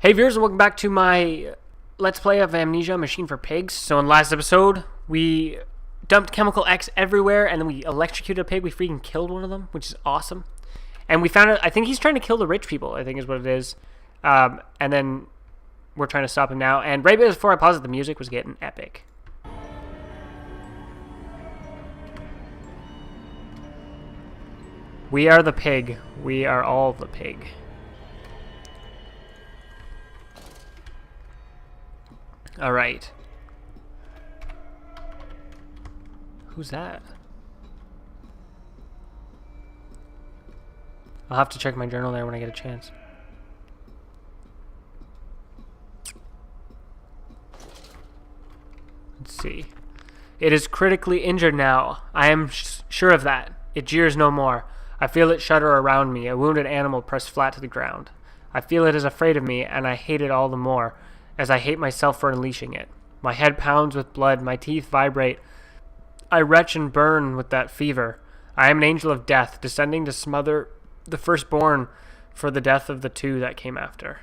Hey viewers, welcome back to my Let's Play of Amnesia, Machine for Pigs. So in the last episode, we dumped Chemical X everywhere, and then we electrocuted a pig. We freaking killed one of them, which is awesome. And we found out, I think he's trying to kill the rich people, I think is what it is. And then we're trying to stop him now. And right before I paused it, the music was getting epic. We are the pig. We are all the pig. All right. Who's that? I'll have to check my journal there when I get a chance. Let's see. It is critically injured now. I am sure of that. It jeers no more. I feel it shudder around me, a wounded animal pressed flat to the ground. I feel it is afraid of me, and I hate it all the more, as I hate myself for unleashing it. My head pounds with blood, my teeth vibrate. I retch and burn with that fever. I am an angel of death, descending to smother the firstborn for the death of the two that came after.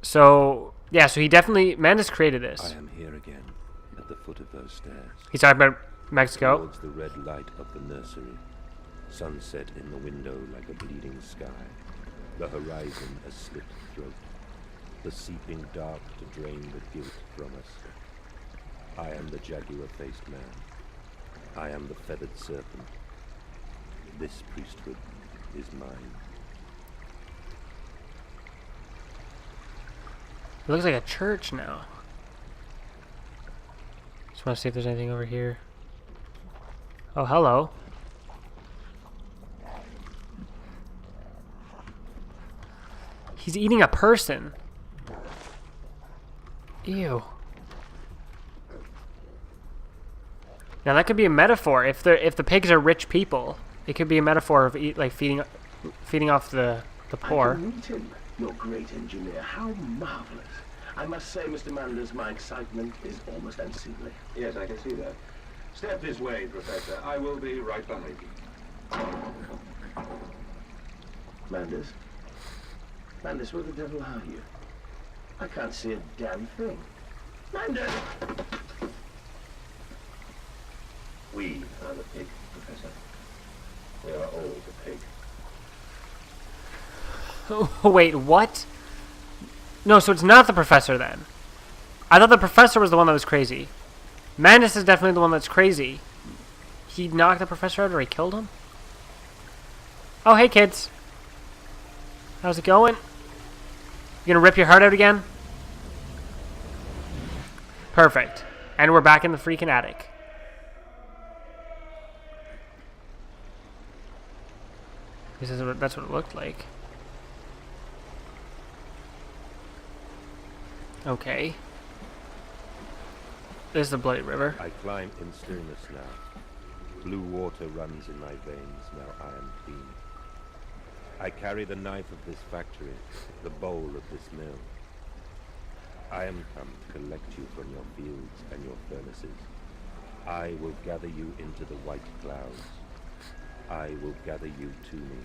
So, yeah, so he definitely, Mandus created this. I am here again, at the foot of those stairs. He's talking about Mexico. Towards the red light of the nursery. Sunset in the window like a bleeding sky. The horizon a slit throat. The seeping dark to drain the guilt from us. I am the jaguar-faced man. I am the feathered serpent. This priesthood is mine. It looks like a church now. Just want to see if there's anything over here. Oh, hello. He's eating a person. Ew. Now that could be a metaphor. If the pigs are rich people, it could be a metaphor of feeding off the poor. I can meet him, your great engineer. How marvelous! I must say, Mr. Manders, my excitement is almost unseemly. Yes, I can see that. Step this way, Professor. I will be right behind you. Manders? Manders, where the devil are you? I can't see a damn thing. Manders! We are the pig, Professor. We are all the pig. Oh, wait, what? No, so it's not the professor then. I thought the professor was the one that was crazy. Mandus is definitely the one that's crazy. He knocked the professor out or he killed him? Oh, hey kids. How's it going? You gonna rip your heart out again? Perfect. And we're back in the freaking attic. That's what it looked like. Okay. This is the bloody river. I climb in stillness now. Blue water runs in my veins, now I am clean. I carry the knife of this factory, the bowl of this mill. I am come to collect you from your fields and your furnaces. I will gather you into the white clouds. I will gather you to me,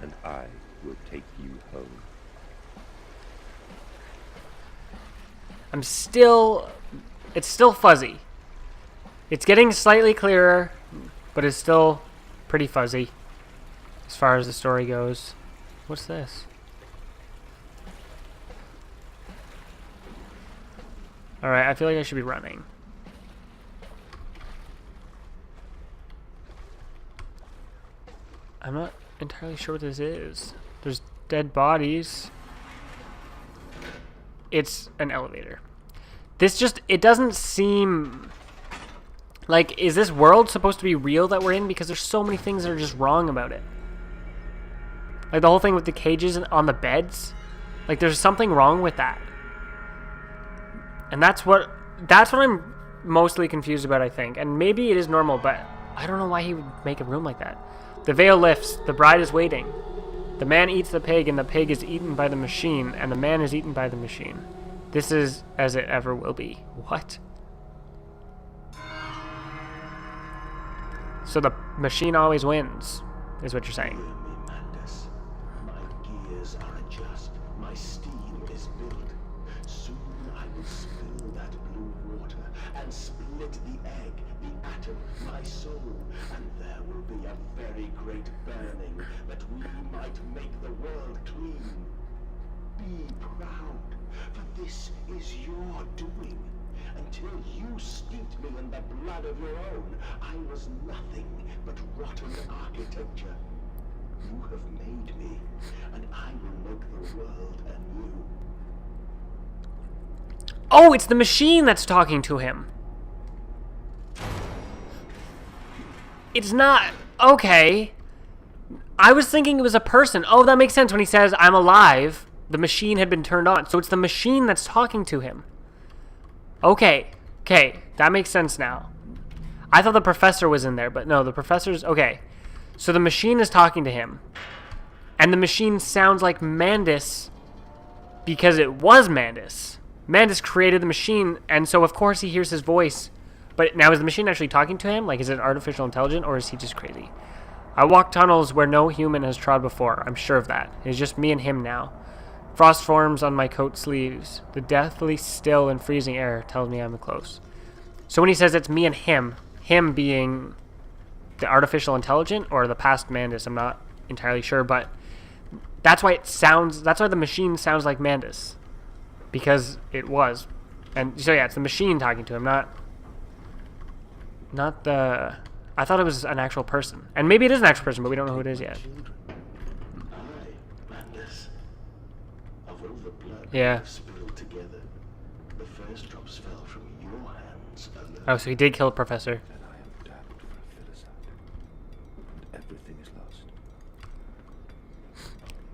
and I will take you home. It's still fuzzy. It's getting slightly clearer, but it's still pretty fuzzy as far as the story goes. What's this? Alright, I feel like I should be running. I'm not entirely sure what this is. There's dead bodies. It's an elevator. It doesn't seem like, is this world supposed to be real that we're in? Because there's so many things that are just wrong about it. Like the whole thing with the cages on the beds. Like there's something wrong with that. And that's what I'm mostly confused about, I think. And maybe it is normal, but I don't know why he would make a room like that. The veil lifts, the bride is waiting. The man eats the pig, and the pig is eaten by the machine, and the man is eaten by the machine. This is as it ever will be. What? So the machine always wins, is what you're saying. Hear me, Mandus. My gear orders are adjust. My steam is built. Soon I will spill that blue water and split the egg, the atom, my soul, and there will be a very great burning that we might make the world clean. Be proud, for this is your doing. Until you steeped me in the blood of your own, I was nothing but rotten architecture. You have made me, and I will make the world anew. Oh, it's the machine that's talking to him. It's not... Okay. I was thinking it was a person. Oh, that makes sense when he says, I'm alive. The machine had been turned on. So it's the machine that's talking to him. Okay. Okay. That makes sense now. I thought the professor was in there, but no, the professor's... Okay. So the machine is talking to him. And the machine sounds like Mandus because it was Mandus. Mandus created the machine, and so of course he hears his voice. But now is the machine actually talking to him? Like, is it artificial intelligence, or is he just crazy? I walk tunnels where no human has trod before. I'm sure of that. It's just me and him now. Frost forms on my coat sleeves. The deathly still and freezing air tells me I'm close. So when he says it's me and him being the artificial intelligence or the past Mandus, I'm not entirely sure, but that's why the machine sounds like Mandus. Because it was. And so yeah, it's the machine talking to him, not the... I thought it was an actual person. And maybe it is an actual person, but we don't know who it is yet. Aye, Mandus. Of all the blood Yeah. we've spilled together, the first drops fell from your hands alone. Oh, so he did kill the professor. And I am damned for a philosopher. And everything is lost.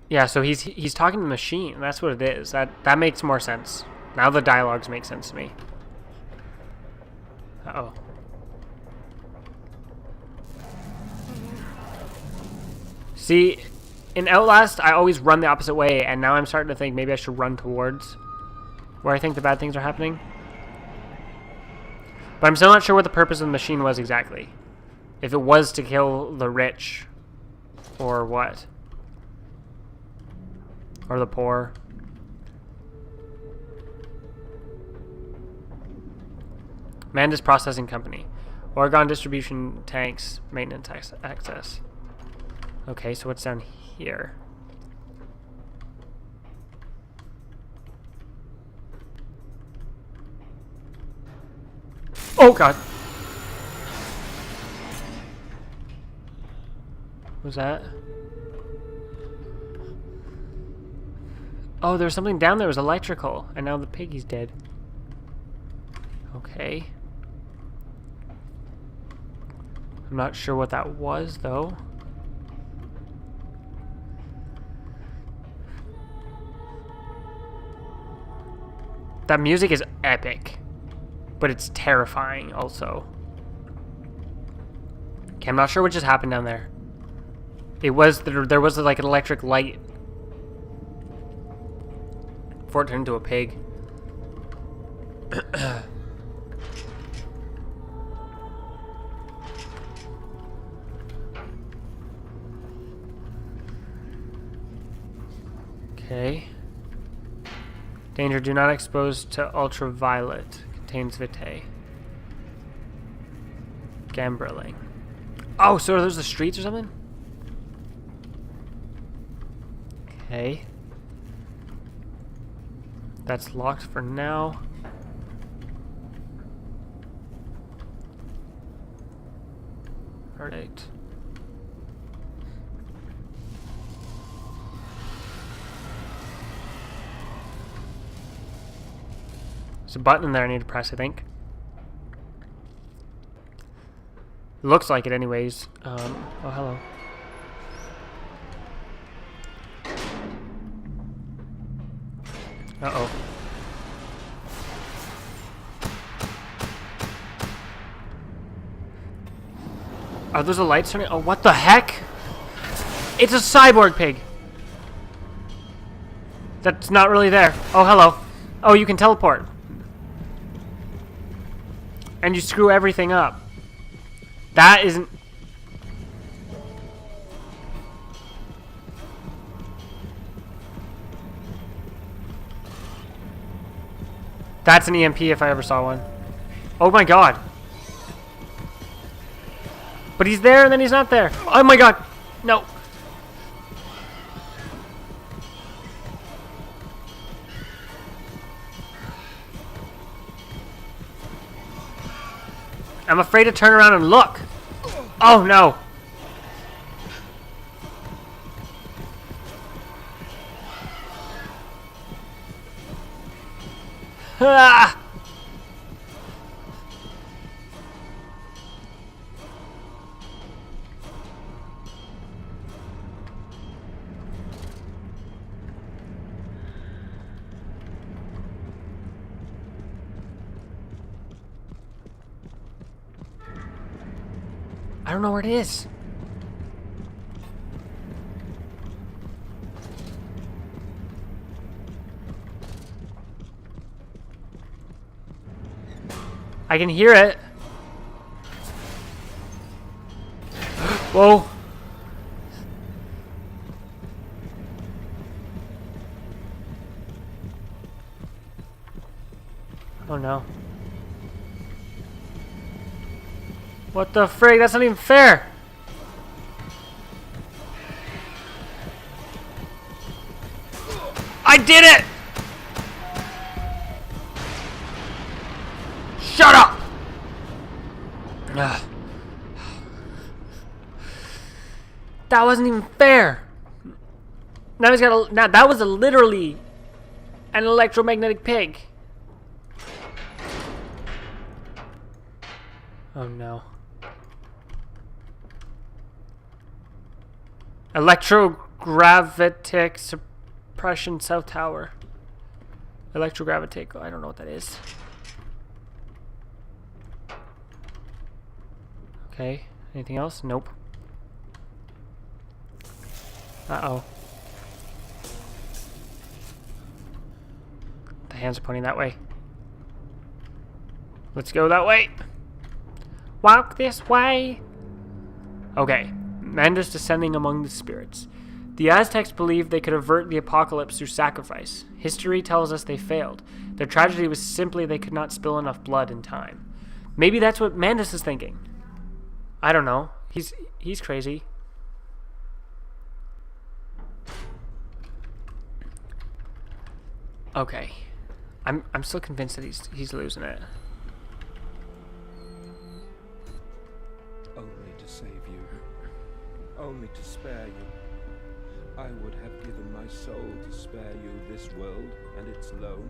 Yeah, so he's talking to the machine. That's what it is. That makes more sense. Now the dialogues make sense to me. Uh-oh. See, in Outlast, I always run the opposite way, and now I'm starting to think maybe I should run towards where I think the bad things are happening. But I'm still not sure what the purpose of the machine was exactly. If it was to kill the rich, or what. Or the poor. Mandus Processing Company. Oregon Distribution Tanks. Maintenance access. Okay, so what's down here? Oh god! What was that? Oh, there was something down there. It was electrical. And now the piggy's dead. Okay. I'm not sure what that was, though. That music is epic. But it's terrifying, also. Okay, I'm not sure what just happened down there. It was... There was, like, an electric light. Before it turned into a pig. Okay. Danger, do not expose to ultraviolet. Contains vitae. Gambrilling. Oh, so are those the streets or something? Okay. That's locked for now. Alright. There's a button in there I need to press, I think. Looks like it anyways. Oh, hello. Uh-oh. Are those the lights turning? Oh, what the heck? It's a cyborg pig. That's not really there. Oh, hello. Oh, you can teleport. And you screw everything up. That isn't... That's an EMP if I ever saw one. Oh my god. But he's there and then he's not there. Oh my god. No. I'm afraid to turn around and look. Oh no. Ah! I don't know where it is. I can hear it. Whoa. Oh no. What the frig? That's not even fair. I did it! Shut up! Ugh. That wasn't even fair. Now he's got a. Now that was literally an electromagnetic pig. Oh no. Electrogravitic suppression south tower. Electrogravitic. I don't know what that is. Okay. Anything else? Nope. Uh-oh. The hands are pointing that way. Let's go that way. Walk this way. Okay. Manda's descending among the spirits. The Aztecs believed they could avert the apocalypse through sacrifice. History tells us they failed. Their tragedy was simply they could not spill enough blood in time. Maybe that's what Mandus is thinking. I don't know. He's crazy. Okay. I'm still convinced that he's losing it. Only to save you. Only to spare you. I would have given my soul to spare you this world and its loan.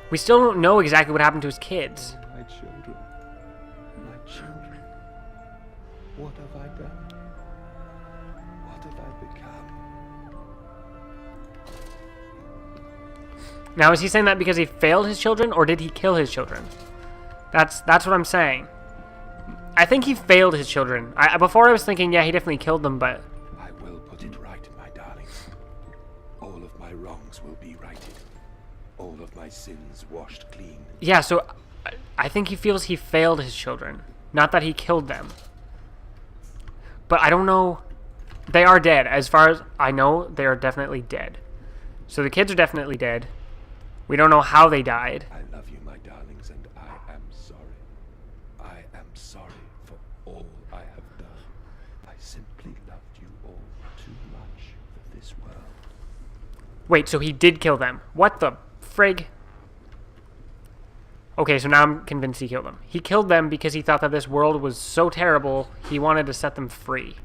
We still don't know exactly what happened to his kids. My children. My children. What have I done? What have I become? Now, is he saying that because he failed his children, or did he kill his children? That's what I'm saying. I think he failed his children. Before I was thinking, yeah, he definitely killed them, but... I will put it right, my darlings. All of my wrongs will be righted. All of my sins washed clean. Yeah, so I think he feels he failed his children. Not that he killed them. But I don't know. They are dead. As far as I know, they are definitely dead. So the kids are definitely dead. We don't know how they died. I love you, my darlings, and I am sorry. I am sorry for all I have done. I simply loved you all too much for this world. Wait, so he did kill them. What the frig? Okay, so now I'm convinced he killed them. He killed them because he thought that this world was so terrible, he wanted to set them free.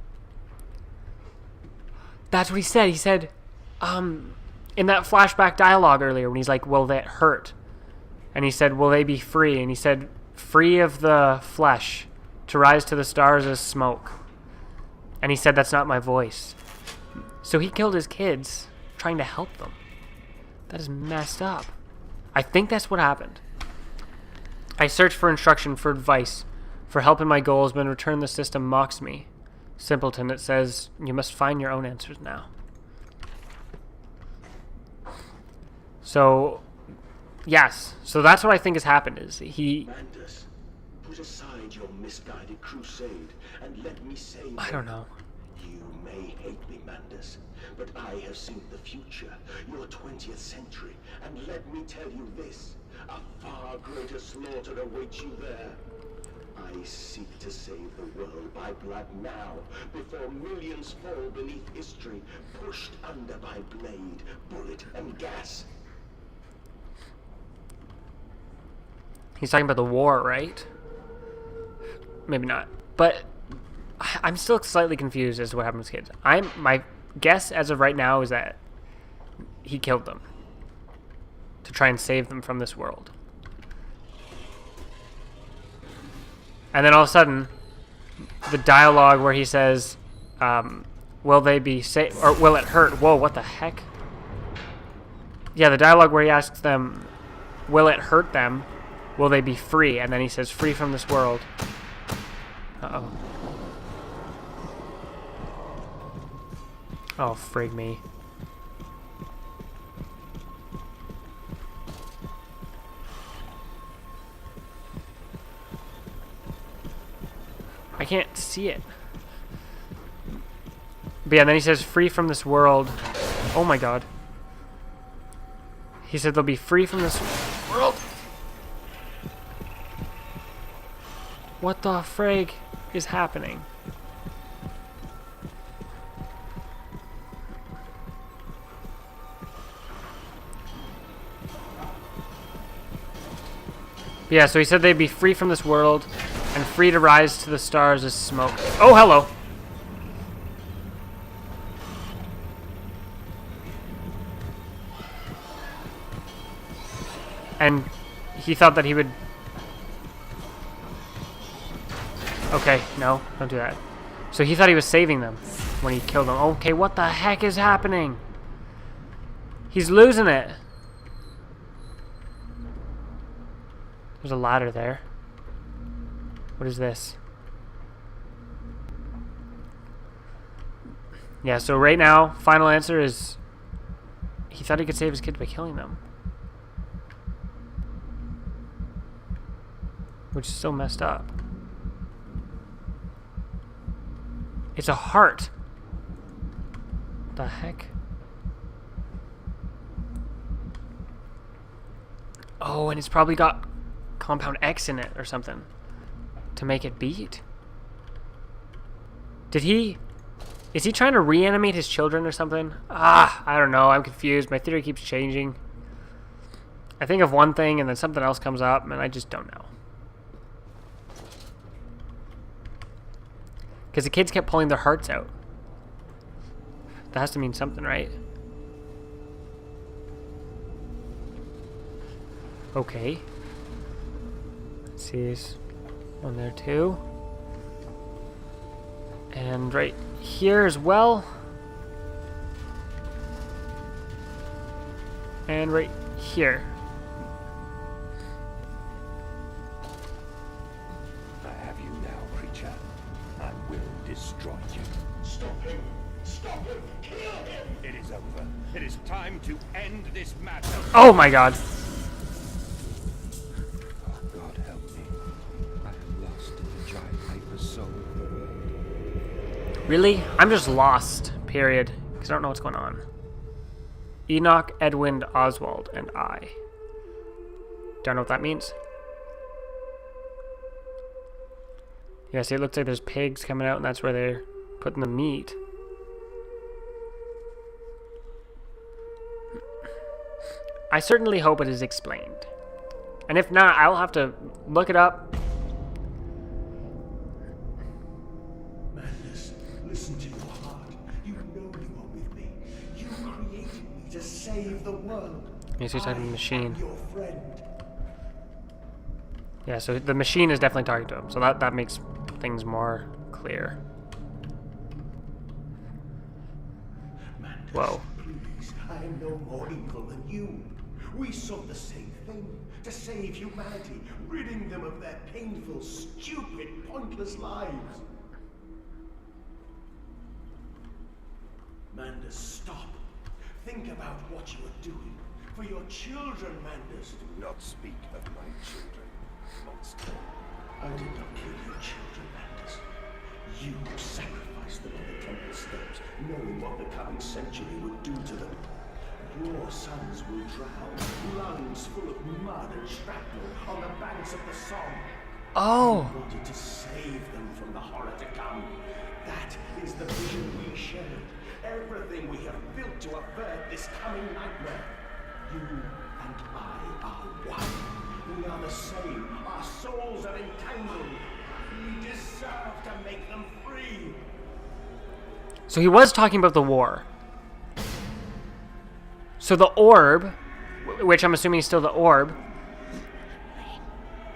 That's what he said. He said, in that flashback dialogue earlier when he's like, will that hurt? And he said, will they be free? And he said, free of the flesh, to rise to the stars as smoke. And he said, that's not my voice. So he killed his kids trying to help them. That is messed up. I think that's what happened. I search for instruction, for advice, for help in my goals, but in return the system mocks me. Simpleton, it says, you must find your own answers now. So, yes. So that's what I think has happened, is he... Mandus, put aside your misguided crusade and let me save I don't know. You may hate me, Mandus, but I have seen the future, your 20th century, and let me tell you this, a far greater slaughter awaits you there. I seek to save the world by blood now, before millions fall beneath history, pushed under by blade, bullet, and gas. He's talking about the war, right? Maybe not. But I'm still slightly confused as to what happened to kids. My guess as of right now is that he killed them to try and save them from this world. And then all of a sudden, the dialogue where he says, will they be safe, or will it hurt? Whoa, what the heck? Yeah, the dialogue where he asks them, will it hurt them? Will they be free? And then he says, free from this world. Uh-oh. Oh, frig me. I can't see it. But yeah, and then he says, free from this world. Oh my god. He said they'll be free from this world. What the frig is happening? Yeah, so he said they'd be free from this world and free to rise to the stars as smoke. Oh, hello. And he thought that he would... Okay, no, don't do that. So he thought he was saving them when he killed them. Okay, what the heck is happening? He's losing it. There's a ladder there. What is this? Yeah, so right now, final answer is he thought he could save his kids by killing them. Which is so messed up. It's a heart. What the heck? Oh, and it's probably got compound X in it or something to make it beat. Did he... Is he trying to reanimate his children or something? Ah, I don't know. I'm confused. My theory keeps changing. I think of one thing and then something else comes up and I just don't know. Because the kids kept pulling their hearts out. That has to mean something, right? Okay. Let's see, there's one there too. And right here as well. And right here. I have you now, creature. I will destroy you. Stop him! Stop him! Kill him! It is over. It is time to end this matter. Oh my god. Oh, God help me. I am lost in the giant hyper soul of the world. Really? I'm just lost, period. Because I don't know what's going on. Enoch, Edwin, Oswald, and I. Don't know what that means. Yeah, see, it looks like there's pigs coming out, and that's where they're putting the meat. I certainly hope it is explained. And if not, I'll have to look it up. Madness, listen to your heart. You know you are with me. You created me to save the world. Yes, he's talking to the machine. I am your friend. Yeah, so the machine is definitely talking to him. So that makes things more clear. Madness, Whoa. please, I am no more evil than you. We sought the same thing, to save humanity, ridding them of their painful, stupid, pointless lives. Mandus, stop. Think about what you are doing. For your children, Mandus. Do not speak of my children, monster. I did not kill your children, Mandus. You sacrificed them on the temple coming century would do to them. Your sons will drown, lungs full of mud and shrapnel on the banks of the Somme. Oh. We wanted to save them from the horror to come. That is the vision we shared. Everything we have built to avert this coming nightmare. You and I are one. We are the same. Our souls are entangled. We deserve to make them free. So he was talking about the war. So the orb, which I'm assuming is still the orb,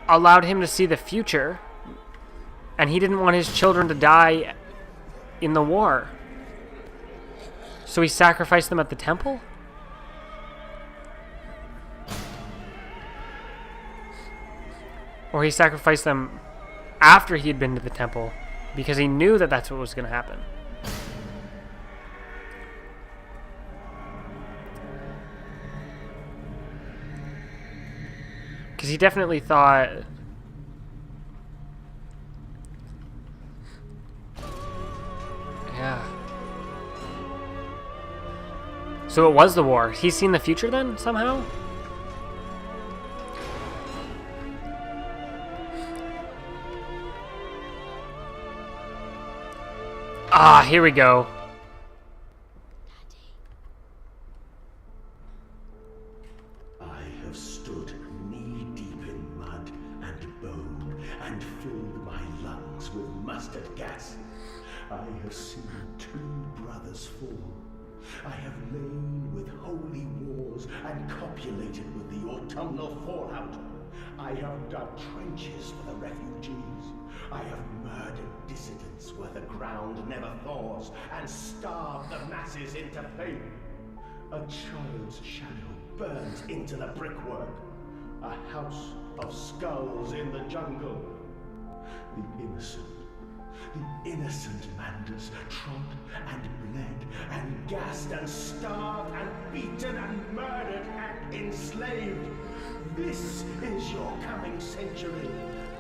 allowed him to see the future, and he didn't want his children to die in the war. So he sacrificed them at the temple? Or he sacrificed them after he had been to the temple because he knew that that's what was going to happen. Because he definitely thought... Yeah. So it was the war. He's seen the future then, somehow? Ah, here we go. I have stood knee-deep in mud and bone and filled my lungs with mustard gas. I have seen 2 brothers fall. I have lain with holy wars and copulated with the autumnal fallout. I have dug trenches for the refugees. I have murdered dissidents where the ground never thaws and starved the masses into pain. A child's shadow burns into the brickwork. A house of skulls in the jungle. The innocent Manders trod and bled and gassed and starved and beaten and murdered and enslaved. This is your coming century.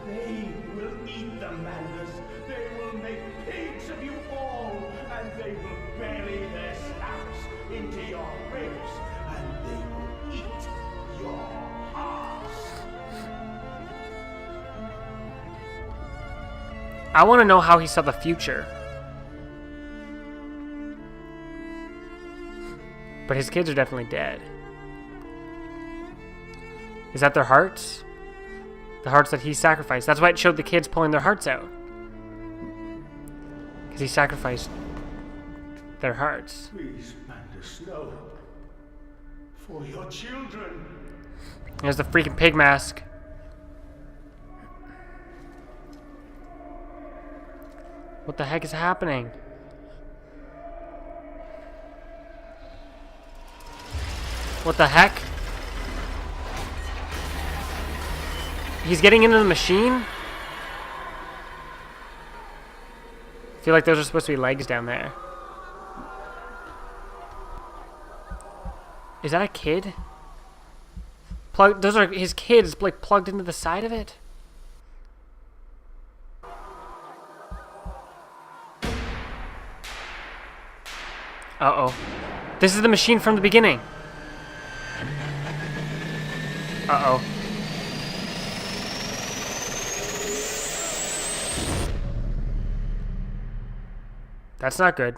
They will eat the Manders. They will make pigs of you all, and they will bury their snouts into your ribs, and they will eat your hearts. I want to know how he saw the future. But his kids are definitely dead. Is that their hearts? The hearts that he sacrificed. That's why it showed the kids pulling their hearts out. Because he sacrificed their hearts. Please, Manders, no. For your children. There's the freaking pig mask. What the heck is happening? What the heck? He's getting into the machine? I feel like those are supposed to be legs down there. Is that a kid? Those are his kids, like, plugged into the side of it? Uh-oh. This is the machine from the beginning. Uh-oh. That's not good.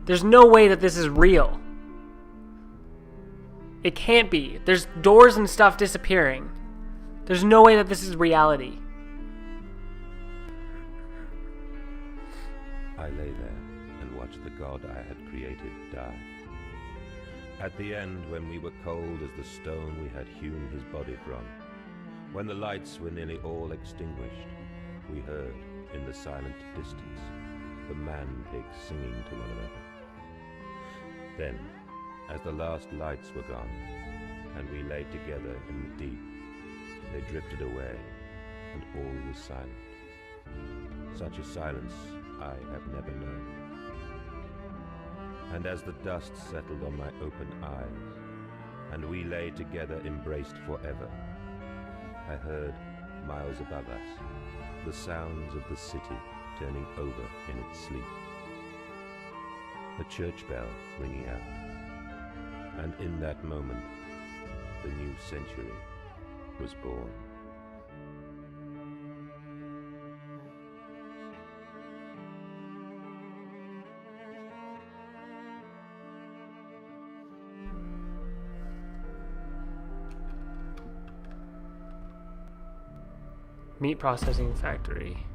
There's no way that this is real. It can't be. There's doors and stuff disappearing. There's no way that this is reality. I lay there and watched the god I had created die. At the end, when we were cold as the stone we had hewn his body from, when the lights were nearly all extinguished, we heard, in the silent distance, the man-pigs singing to one another. Then, as the last lights were gone, and we lay together in the deep, they drifted away, and all was silent. Such a silence I have never known. And as the dust settled on my open eyes, and we lay together embraced forever, I heard, miles above us, the sounds of the city turning over in its sleep. A church bell ringing out, and in that moment, the new century was born. Meat processing factory.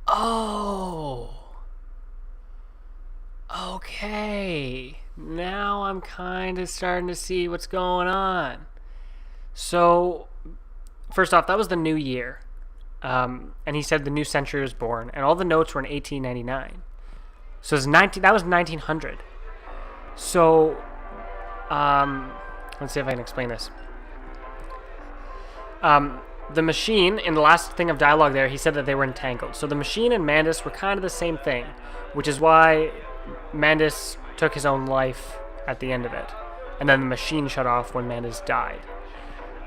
Oh. Okay. Now I'm kind of starting to see what's going on. So, first off, that was the new year. And he said the new century was born. And all the notes were in 1899. So it was that was 1900. So, let's see if I can explain this. The machine, in the last thing of dialogue there, he said that they were entangled. So the machine and Mandus were kind of the same thing, which is why Mandus took his own life at the end of it. And then the machine shut off when Mandus died.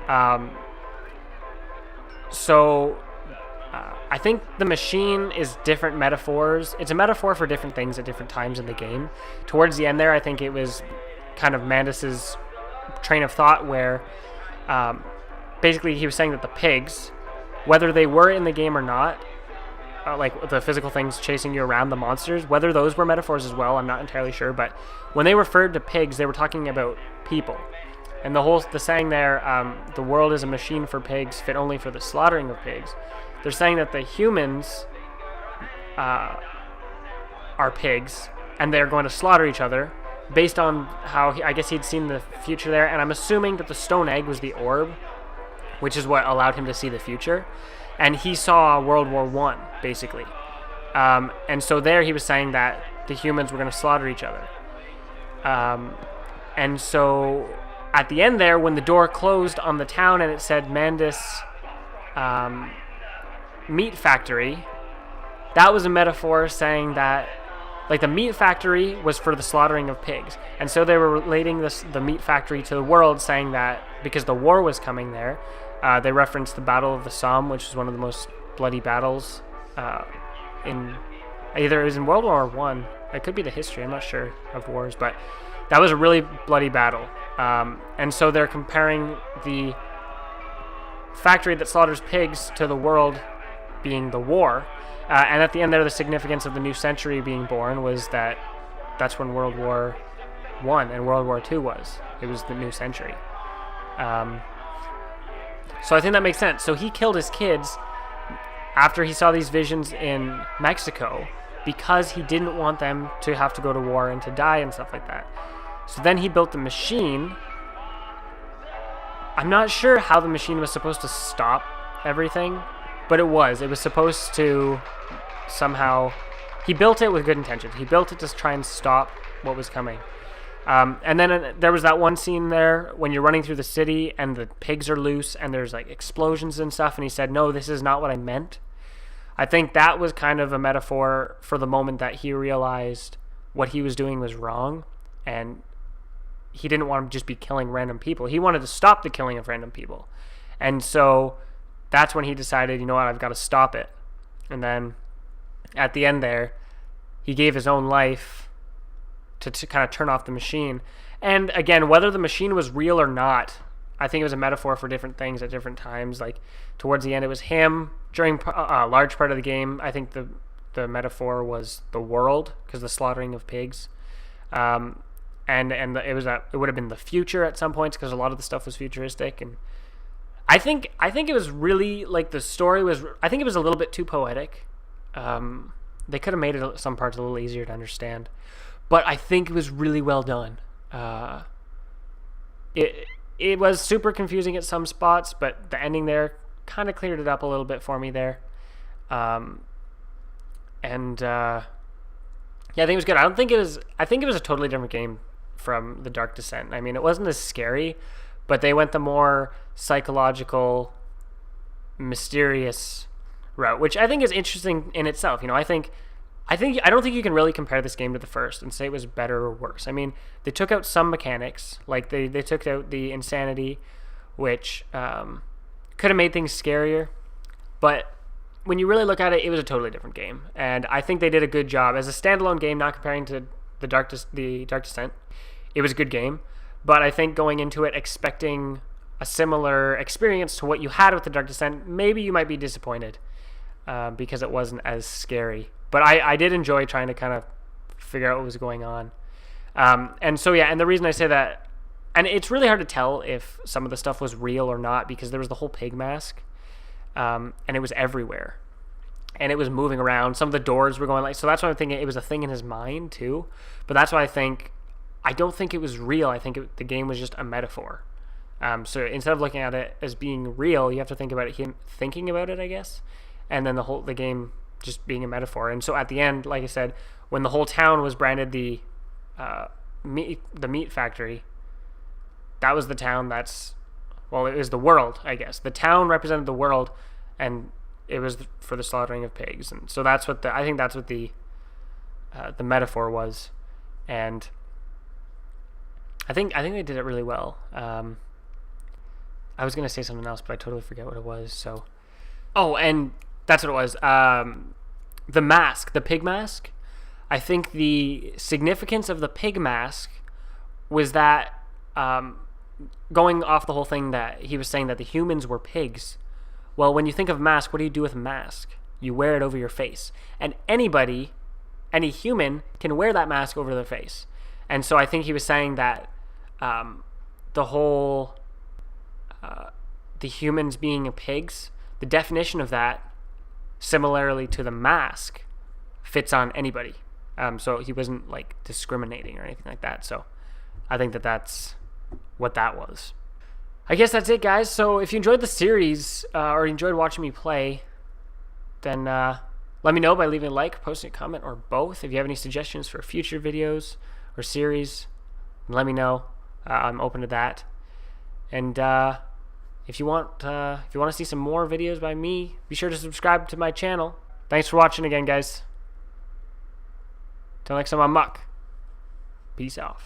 I think the machine is different metaphors. It's a metaphor for different things at different times in the game. Towards the end there, I think it was kind of Mandus's train of thought where basically he was saying that the pigs, whether they were in the game or not, like the physical things chasing you around, the monsters, whether those were metaphors as well, I'm not entirely sure, but when they referred to pigs, they were talking about people. And the saying there, the world is a machine for pigs, fit only for the slaughtering of pigs. They're saying that the humans are pigs, and they're going to slaughter each other, based on how, I guess he'd seen the future there, and I'm assuming that the stone egg was the orb, which is what allowed him to see the future. And he saw World War I, basically. And so there he was saying that the humans were going to slaughter each other. And so at the end there, when the door closed on the town and it said Mandus Meat Factory, that was a metaphor saying that, like, the meat factory was for the slaughtering of pigs. And so they were relating the meat factory to the world, saying that because the war was coming there, they referenced the Battle of the Somme, which is one of the most bloody battles in either it was in World War I. It could be the history, I'm not sure, of wars, but that was a really bloody battle. And so they're comparing the factory that slaughters pigs to the world being the war. And at the end there, the significance of the new century being born was that that's when World War I and World War II was. It was the new century. So I think that makes sense. So he killed his kids after he saw these visions in Mexico because he didn't want them to have to go to war and to die and stuff like that. So then he built the machine. I'm not sure how the machine was supposed to stop everything, but it was. It was supposed to somehow... He built it with good intentions. He built it to try and stop what was coming. And then there was that one scene there when you're running through the city and the pigs are loose and there's like explosions and stuff, and he said, no, this is not what I meant. I think that was kind of a metaphor for the moment that he realized what he was doing was wrong, and he didn't want to just be killing random people. He wanted to stop the killing of random people. And so that's when he decided, you know what, I've got to stop it. And then at the end there, he gave his own life to kind of turn off the machine. And again, whether the machine was real or not, I think it was a metaphor for different things at different times. Like towards the end, it was him. During a large part of the game, I think the metaphor was the world, because the slaughtering of pigs. It would have been the future at some points, because a lot of the stuff was futuristic. And I think it was really, like, the story was, I think it was a little bit too poetic. They could have made it some parts a little easier to understand, but I think it was really well done. It was super confusing at some spots, but the ending there kind of cleared it up a little bit for me there. Yeah, I think it was good. I think it was a totally different game from The Dark Descent. I mean, it wasn't as scary, but they went the more psychological, mysterious route, which I think is interesting in itself. You know, I don't think you can really compare this game to the first and say it was better or worse. I mean, they took out some mechanics, like they took out the insanity, which could have made things scarier, but when you really look at it, it was a totally different game, and I think they did a good job as a standalone game. Not comparing to the Dark Descent, it was a good game, but I think going into it expecting a similar experience to what you had with the Dark Descent, maybe you might be disappointed because it wasn't as scary. But I did enjoy trying to kind of figure out what was going on, and so yeah. And the reason I say that, and it's really hard to tell if some of the stuff was real or not because there was the whole pig mask. And it was everywhere, and it was moving around. Some of the doors were going so that's why I'm thinking it was a thing in his mind too. But that's why I don't think it was real. I think the game was just a metaphor. So instead of looking at it as being real, you have to think about it, him thinking about it, I guess, and then the game just being a metaphor. And so at the end, like I said, when the whole town was branded the meat factory, that was the town it was the world, I guess. The town represented the world, and it was for the slaughtering of pigs. And so that's what I think that's what the metaphor was. And I think they did it really well. I was going to say something else, but I totally forget what it was. So, and that's what it was. The mask, the pig mask. I think the significance of the pig mask was that going off the whole thing that he was saying that the humans were pigs. Well, when you think of mask, what do you do with a mask? You wear it over your face. And any human can wear that mask over their face. And so I think he was saying that the whole, the humans being pigs, the definition of that, similarly to the mask, fits on anybody. So he wasn't like discriminating or anything like that. So I think that's what that was. I guess that's it, guys. So if you enjoyed the series or enjoyed watching me play, then let me know by leaving a like, posting a comment, or both. If you have any suggestions for future videos or series, let me know. I'm open to that. And if you want to see some more videos by me, be sure to subscribe to my channel. Thanks for watching again, guys. Till next time, I'm Muck. Peace out.